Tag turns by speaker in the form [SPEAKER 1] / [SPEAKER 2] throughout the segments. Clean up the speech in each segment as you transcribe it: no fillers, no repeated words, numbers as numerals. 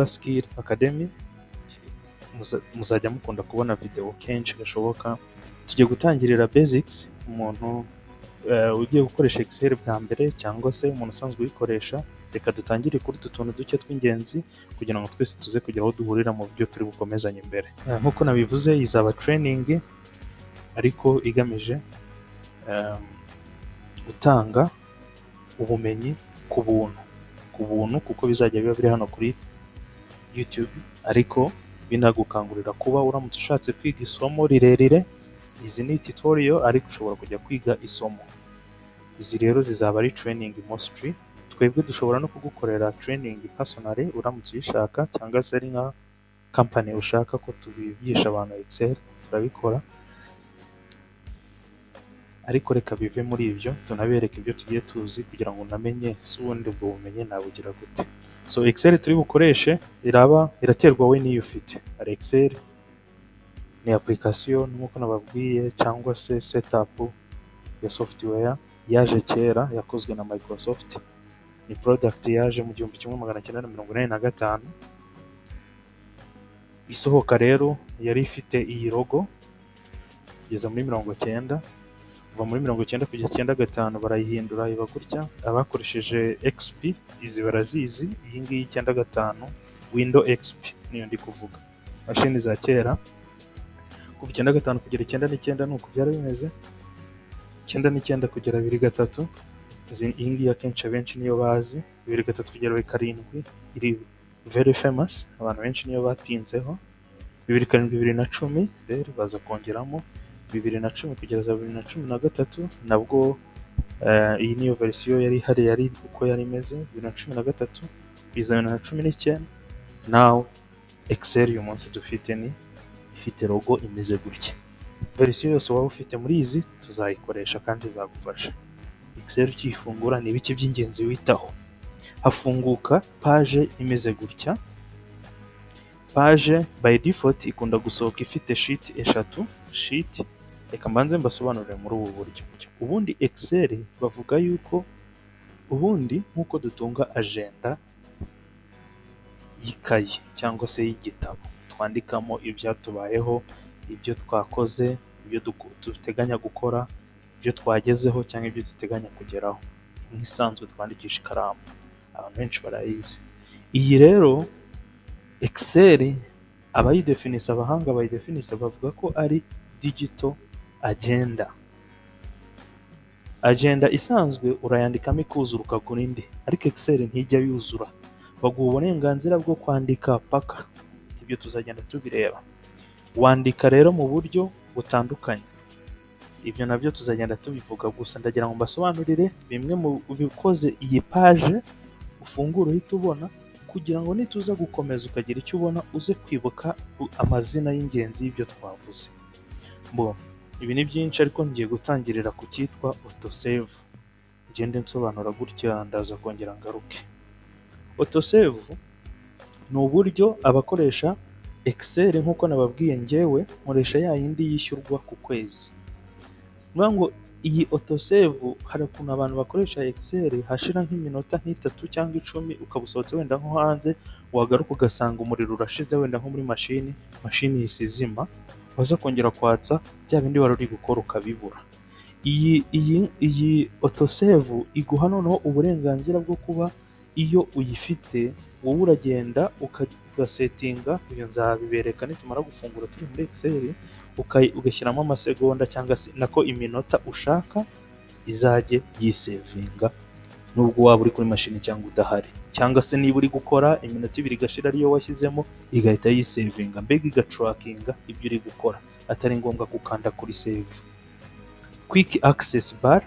[SPEAKER 1] Skill Academy, muzajya mukunda kubona video kenshi gashoboka. Tugiye gutangirira basics, umuntu ugiye gukoresha Excel bwa mbere cyangwa se umuntu usanzwe uyikoresha. Reka dutangire kuri utuntu duke tw'ingenzi kugira ngo twese tuze kugira aho duhurira mu byo turi bukomezanye imbere. Nk'uko nabivuze, izaba training ariko igamije gutanga ubumenyi ku buntu kuko bizajya biba biri hano kuri YouTube, ariko binagukangurira kuba uramutse ushatse kwiga isomo rirerire, izi ni tutorial ariko ushobora kujya kwiga isomo. Izi rero zizaba ari training mostly. Twebwe dushobora no kugukorera training personally uramutse uyishaka, cyangwa se ari nka company ushaka ko tubigisha abantu Excel, turabikora. Ariko reka bive muri ibyo, tunabereka ibyo tugiye tuzi kugira ngo unamenye se ubundi ubwo bumenyi nabugira gute. So Excel turi bukoreshe iraterwa we n'iyo ufite. Ari Excel ni application nk'uko nababwiye, cyangwa se setup ya software yaje kera, yakozwe na Microsoft. Ni product yaje mu 1985. Isohoka rero yari ifite iyi logo kugeza muri 90. Kuva muri 90 kugeza 95 barayihindura iba gutya. Abakoresheje XP izi barazizi, iyi ngiyi 95 Windows XP niyo ndi kuvuga. Mashini za kera kuva 95 kugera 99 nuko byari bimeze. 99 kugera 2003 iyi ngiyi akenshi abenshi niyo bazi. 2003 kugera 7 iri very famous, abantu benshi niyo batinzeho. 2007 2010 rero baza kongeramo 2010 kugeza 2013 nabwo iyi niyo version yari uko yari imeze. 2013 kugeza 2019 now Excel uyu munsi dufite ni ifite logo imeze gutya. Version yose waba ufite muri izi tuzayikoresha kandi izagufasha. Excel kifungura ni ibiki by'ingenzi witaho. Hafunguka page imeze gutya. Page by default ikunda gusohoka ifite sheet eshatu. Sheet reka mbanze mbasobanurire muri ubu buryo. Ubundi Excel bavuga yuko ubundi nkuko dutunga agenda y'ikayi cyangwa se y'igitabo twandikamo ibyatubayeho, ibyo twakoze, ibyo duteganya gukora, ibyo twagezeho cyangwa ibyo duteganya kugeraho, nk'isanzwe twandikisha ikaramu. Abantu benshi barayizi. Iyi rero Excel abahanga bayidefinisa bavuga ko ari digital agenda. Agenda isanzwe urayandikamo ikuzura ukagura indi, ariko Excel ntijya yuzura. Baguha uburenganzira bwo kwandika paka. Ibyo tuzagenda tubireba. Wandika rero mu buryo butandukanye. Ibyo nabyo tuzagenda tubivuga, gusa ndagira ngo mbasobanurire bimwe mu bikoze iyi page ufungura uhita ubona, kugira ngo nituza gukomeza ukagira icyo ubona uze kwibuka amazina y'ingenzi y'ibyo twavuze. Ibi ni byinshi ariko ngiye gutangirira ku cyitwa autosave. Ngende nsobanura gutya ndaza kongera ngaruke. Autosave ni uburyo abakoresha Excel nk'uko nababwiye njyewe nkoresha ya yindi yishyurwa ku kwezi. Ngo iyi autosave hari ukuntu abantu bakoresha Excel hashira nk'iminota nk'itatu cyangwa 10 ukabusohotse wenda nko hanze, wagaruka ugasanga umuriro urashize wenda nko muri mashini yisizima, waza kongera kwatsa bya bindi wari uri gukora ukabibura. Iyi autosave iguha noneho uburenganzira bwo kuba iyo uyifite wowe uragenda ugasetinga, iyo nzabibereka nitumara gufungura turi muri Excel, ugashyiramo amasegonda cyangwa se nako iminota ushaka izajye yisevinga nubwo waba uri kuri mashini cyangwa udahari, cyangwa se niba uri gukora iminota 2 igashira ariyo washyizemo igahita yisevinga, mbega igatrackinga ibyo uri gukora atari ngombwa gukanda kuri save. Quick access bar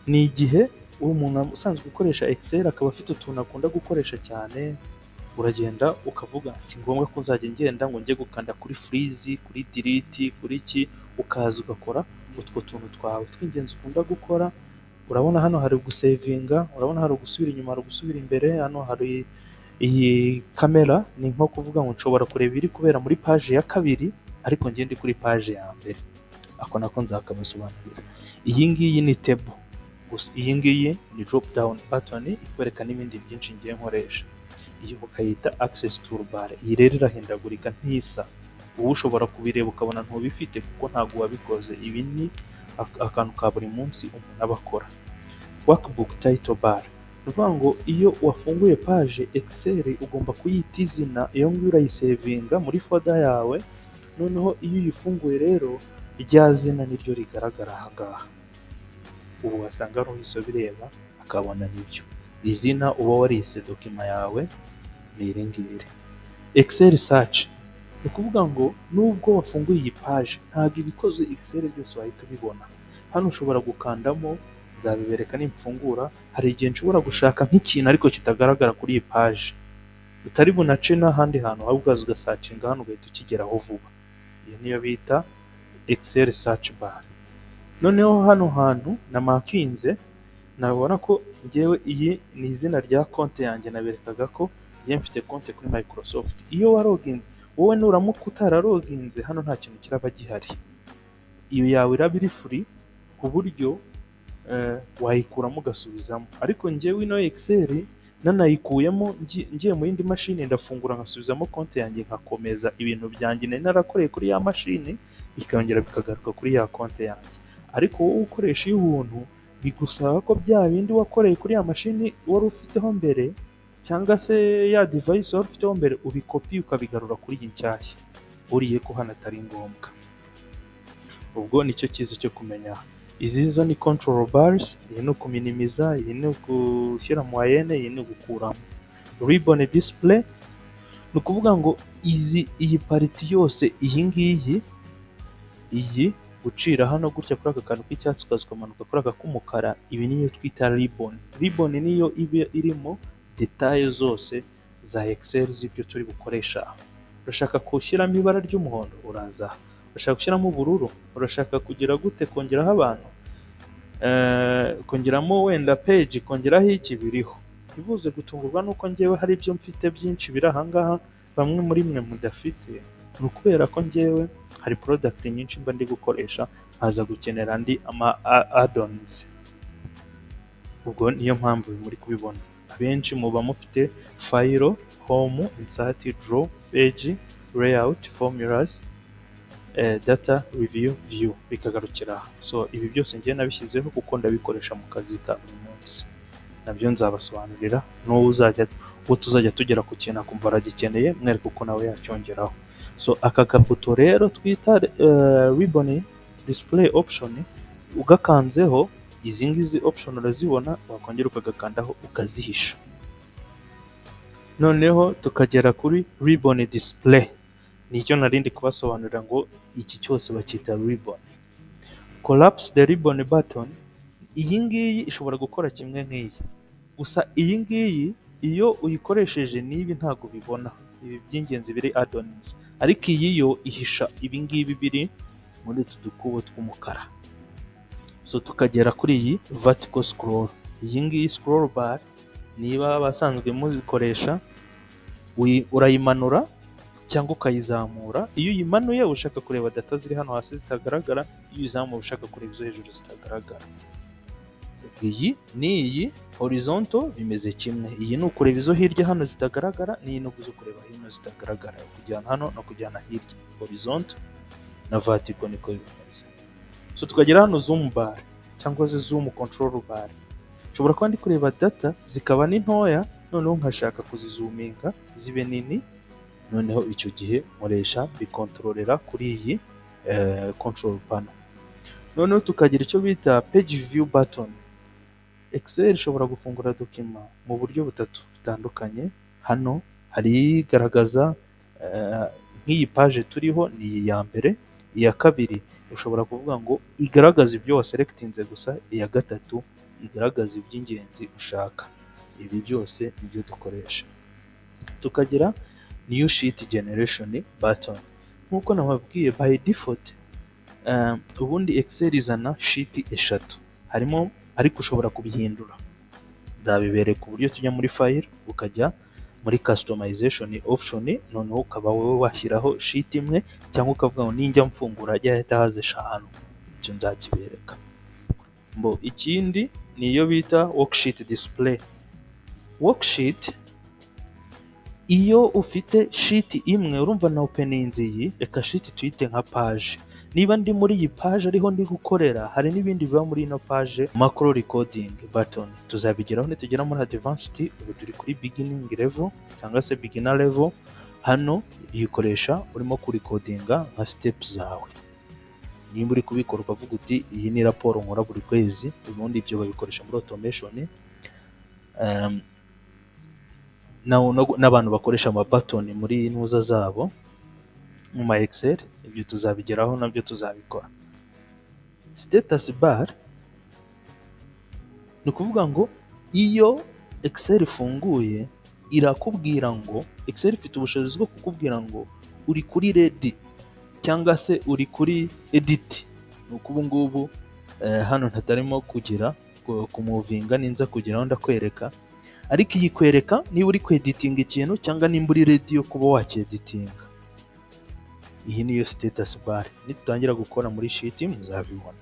[SPEAKER 1] ni igihe umuntu usanzwe gukoresha Excel akaba afite utuntu akunda gukoresha cyane, uragenda ukavuga si ngombwa ko nzajya ngenda ngo njye gukanda kuri freeze, kuri delete, kuri iki, ukaza ugakora utwo tuntu twawe tw'ingenzi ukunda gukora. Urabona hano hari gusavinga, urabona hari gusubira inyuma, hari gusubira imbere, hano hari iyi kamera ni nko kuvuga ngo nshobora kureba iri kubera muri page ya kabiri ariko njye ndi kuri page ya mbere. Ako nako nzakabasobanurira. Iyi ngiyi ni table, gusa iyi ngiyi ni drop down button ikwereka n'ibindi byinshi ngiye nkoresha. iyo bakayita access toolbar. Iyi rero irahindagurika ntisa, wowe ushobora kubireba ukabona ntubifite kuko ntabwo wabikoze. Ibi ni akantu ka buri munsi umuntu aba akora. Workbook title bar, ni ukuvuga ngo iyo wafunguye page Excel ugomba kuyita izina, iyo ngiyo urayisevinga muri folder yawe, noneho iyo uyifunguye rero rya zina niryo rigaragara aha ngaha. Ubu wasanga ari uhise ubireba akabona nibyo izina uba warise dokima yawe ni iri ngiri. Excel search, ni ukuvuga ngo nubwo wafunguye iyi page ntabwo ibikoze Excel byose wahita ubibona. Hano ushobora gukandamo, nzabibereka nimfungura. Hari igihe nshobora gushaka nk'ikintu ariko kitagaragara kuri iyi page, utari bunace n'ahandi hantu, ahubwo ukaza ugasacinga hano ugahita ukigeraho vuba. Iyo niyo bita Excel search bar. Noneho hano hantu namakinze, nabona ko njyewe iyi ni izina rya konti yanjye naberekaga ko njye mfite konti kuri Microsoft. Iyo waroginze, wowe nuramuka utararoginze, hano nta kintu kiraba gihari. Iyo yawe iraba iri free ku buryo wayikuramo ugasubizamo. Ariko njyewe ino Excel nanayikuyemo ngiye mu yindi mashini ndafungura nkasubizamo konti yanjye nkakomeza ibintu byanjye nari narakoreye kuri ya mashini, bikongera bikagaruka kuri ya konti yanjye. Ariko wowe ukoresha iy'ubuntu bigusaba ko bya bindi wakoreye kuri ya mashini wari ufiteho mbere, cyangwa se ya device wari ufiteho mbere, ubikopi ukabigarura kuri iyi nshyashya, uriye ko hano atari ngombwa. Ubwo nicyo cyiza cyo kumenya. Izi zo ni control bars, iyi ni ukuminimiza, iyi ni gushyira mu ayene, iyi ni gukuramo. Ribbon display, ni ukuvuga ngo iyi pariti yose iyi ngiyi, iyi gucira hano gutya kuri aka kantu k'icyatsi ukaza ukamanuka kuri aka k'umukara, ibi niyo twita ribbon. Ribbon niyo iba irimo detaye zose za Excel z'ibyo turi bukoresha. Urashaka gushyiramo ibara ry'umuhondo, uraza. Urashaka gushyiramo ubururu, urashaka kugira gute, kongeraho abantu, kongeramo wenda page, kongeraho iki, biriho. Ntibuze gutungurwa nuko njyewe hari ibyo mfite byinshi biri aha ngaha bamwe muri mwe mudafite. Ni ukubera ko njyewe hari product nyinshi mba ndi gukoresha, nkaza gukenera andi ama add-ons. Ubwo niyo mpamvu muri kubibona. Abenshi muba mufite file, home, insert, draw, page, layout, formulas, data, review, view, bikagarukira. So ibi byose ngiye nabishyizeho kuko ndabikoresha mu kazi ka buri munsi. Nabyo nzabasobanurira n'uwo tuzajya tugera ku kintu akumva aragikeneye, mwereke uko nawe yacyongeraho. So aka kabuto rero twita ribbon display option, ugakanzeho izi ngizi option urazibona, wakongera ukagakandaho ukazihisha. Noneho tukagera kuri ribbon display, nicyo narindi kubasobanurira ngo iki cyose bacyita ribbon. Collapse the ribbon button, iyi ngiyi ishobora gukora kimwe nk'iyi, gusa iyi ngiyi iyo uyikoresheje n'ibi ntabwo bibona ibi by'ingenzi biri add-ons, ariko iyi yo ihisha ibi ngibi biri muri utu dukubo tw'umukara. So tukagera kuri iyi vertical scroll. Iyi ngiyi scroll bar, niba abasanzwe muzikoresha, urayimanura cyangwa ukayizamura. Iyo uyimanuye ushaka kureba data ziri hano hasi zitagaragara, iyo uyizamuye ushaka kureba izo hejuru zitagaragara. Iyi n'iyi horizontal bimeze kimwe. Iyi ni ukureba izo hirya hano zitagaragara, n'iyi ni ukuzo kureba hino zitagaragara, kujyana hano no kujyana hirya. Horizontal na vertical niko bimeze. So tukagera hano zoom bar cyangwa se zoom control bar. Nshobora kuba ndi kureba data zikaba ni ntoya, noneho nkashaka kuzizuminga zibe nini, noneho icyo gihe nkoresha bikontororera kuri iyi control panel. Noneho tukagira icyo bita page view button. Excel ishobora gufungura dokima mu buryo butatu butandukanye. Hano hari igaragaza nk'iyi page turiho ni iyi ya mbere. Iya kabiri ushobora kuvuga ngo igaragaza ibyo waselectinze gusa, iya gatatu igaragaza iby'ingenzi ushaka. Ibi byose nibyo dukoresha. Tukagira new sheet generation button. Nkuko nababwiye by default ubundi Excel izana sheet eshatu harimo, ariko ushobora kubihindura. Ndabibereka uburyo tujya muri file ukajya muri customization option, noneho ukaba wowe washyiraho sheet imwe, cyangwa ukavuga ngo ninjya mfungura yahita haza eshanu. Icyo nzakibereka. Ikindi niyo bita worksheet display. Worksheet iyo ufite sheet imwe urumva na openinze iyi, reka sheet tuyite nka page. Niba ndi muri iyi page ariho ndi gukorera, hari n'ibindi biba muri ino page, macro recording button. Tuzabigeraho nitugera muri advanced, ubu turi kuri beginning level cyangwa se beginner level. Hano uyikoresha urimo kurikodinga nka steps zawe. Nimba uri kubikora ukavuga uti iyi ni raporo nkora buri kwezi, ubundi ibyo babikoresha muri automation. N'abantu bakoresha amabatoni muri ntuza zabo mu ma Excel, ibyo tuzabigeraho nabyo tuzabikora. Status bar ni ukuvuga ngo iyo Excel ifunguye irakubwira ngo, Excel ifite ubushobozi bwo kukubwira ngo uri kuri ready cyangwa se uri kuri edit. Ni uko ubu ngubu hano ntatarimo kugira kumuvinga, ninza kugeraho ndakwereka, ariko iyi kwereka niba uri kweditinga ikintu cyangwa nimba uri ready yo kuba wacyeditinga. Iyi niyo status bar, nitutangira gukora muri sheet muzabibona.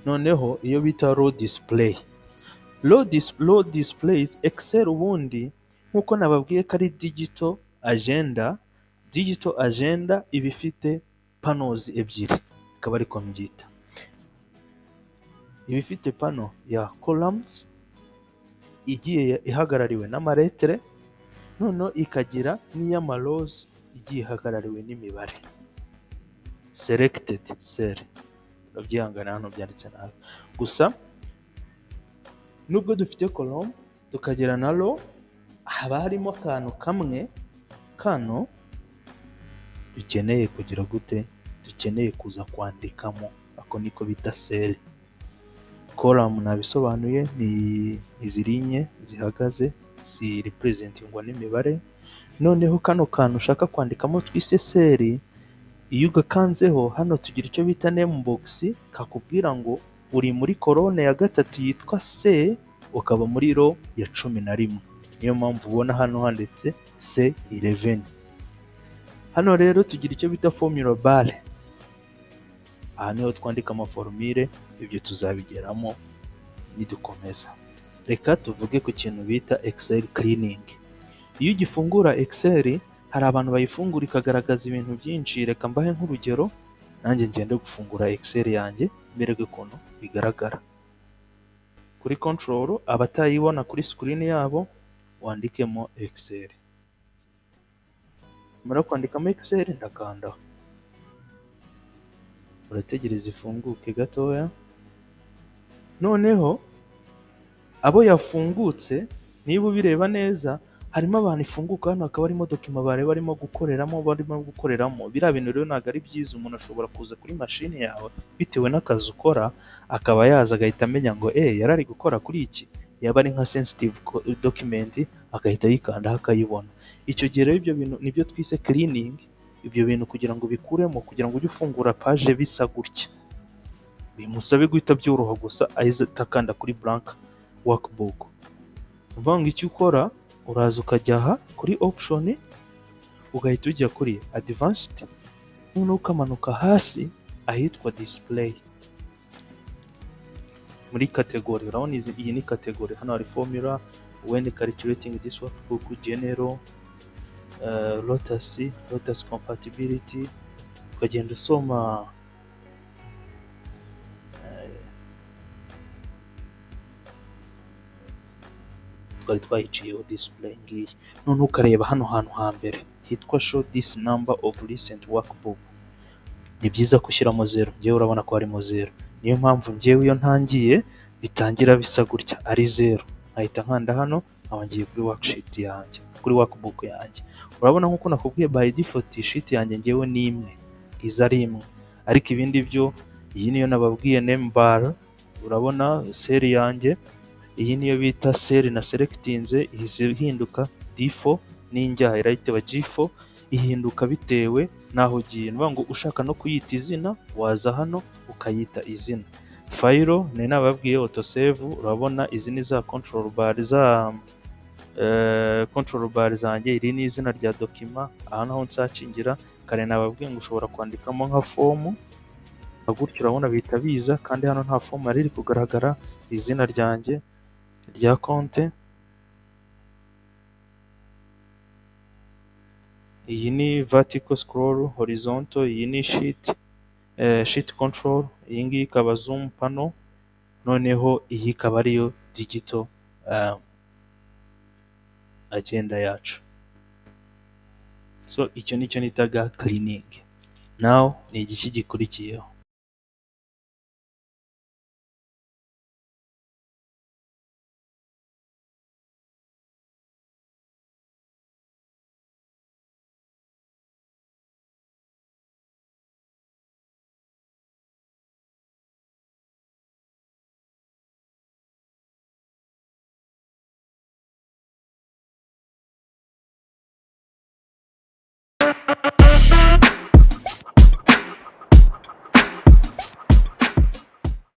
[SPEAKER 1] Noneho iyo bita raw display, raw display Excel ubundi nkuko nababwiye ko ari digital agenda. Digital agenda iba ifite panels ebyiri, ikaba ariko mbyita. Iba ifite panel ya columns igiye ihagarariwe n'amaretere, noneho ikagira n'iy'ama rows igiye ihagarariwe n'imibare. Selected cell, urabyihangana hano byanditse nabi. Gusa nubwo dufite column tukagira na row, haba harimo akantu kamwe kano dukeneye kugira gute, dukeneye kuza kwandikamo, ako niko bita cell. Column nabisobanuye ni izi linye zihagaze si representingwa n'imibare. Noneho kano kantu ushaka kwandikamo twise cell, iyo ugakanzeho hano tugira icyo bita name box, kakubwira ngo uri muri colonne ya gatatu yitwa C, ukaba muri row ya 11. Niyo mpamvu ubona hano handitse C11. Hano rero tugira icyo bita formula bar, aha niho twandika amaformule, ibyo tuzabigeramo nidukomeza. Reka tuvuge ku kintu bita Excel cleaning. Iyo ugifungura Excel, hari abantu bayifungura ikagaragaza ibintu byinshi. Reka mbahe nk'urugero, nanjye ngende gufungura Excel yanjye mbereke ukuntu bigaragara. Kuri control, abatayibona kuri screen yabo wandikemo Excel. Mara kwandikamo Excel ndakanda, urategereza ifunguke gatoya. Noneho abo yafungutse niba ubireba neza, harimo abantu ifunguka hano akaba arimo document barimo gukoreramo. Biriya bintu rero ntabwo ari byiza. Umuntu ashobora kuza kuri mashini yawe bitewe n'akazi ukora, akaba yaza agahita amenya ngo yarari gukora kuri iki, yaba ari nka sensitive document agahita yikandaho akayibona. Icyo gihe rero ibyo bintu nibyo twise cleaning. Ibyo bintu kugira ngo bikuremo, kugira ngo ujye ufungura page bisa gutya, bimusabe guhita byoroha gusa ahise takanda kuri blank workbook. Mvanga icyo ukora, uraza ukajya aha kuri option, ugahita ujya kuri advanced, noneho ukamanuka hasi ahitwa display muri category. Urabona iyi ni category, hano hari formula, when calculating this workbook, general, lotus compatibility, ukagenda usoma twari twayiciyeho display ngiyi. None ukareba hano hantu hambere hitwa show this number of recent workbook. Ni byiza gushyiramo 0. Ngewe urabona ko harimo 0, niyo mpamvu ngewe iyo ntangiye bitangira bisa gutya ari 0. Nkahita nkanda hano, nkaba ngiye kuri worksheet yanjye, kuri workbook yanjye. Urabona nkuko nakubwiye by default sheet yanjye ngewe ni imwe, iza ari imwe. Ariko ibindi byo, iyi niyo nababwiye name bar, urabona cell yanjye iyi niyo bita cell na selectinze, ihise ihinduka D4 n'injyaha irayiteba G4, ihinduka bitewe naho ugiye. Nivuga ngo ushaka no kuyita izina waza hano ukayita izina. File ni nababwiye autosave, urabona izi ni za control bar zanjye, iri ni izina rya document. Aha naho nsacingira kare nababwiye ngo ushobora kwandikamo nka form gutyo, urabona bihita biza, kandi hano nta form yari iri kugaragara. Izina ryanjye rya konte, iyi ni vertical scroll, horizontal iyi ni sheet control, iyi ngiyi ikaba zoom panel, noneho iyi ikaba ariyo digital agenda yacu. So icyo nicyo nitaga cleaning. Now ni igiki gikurikiyeho?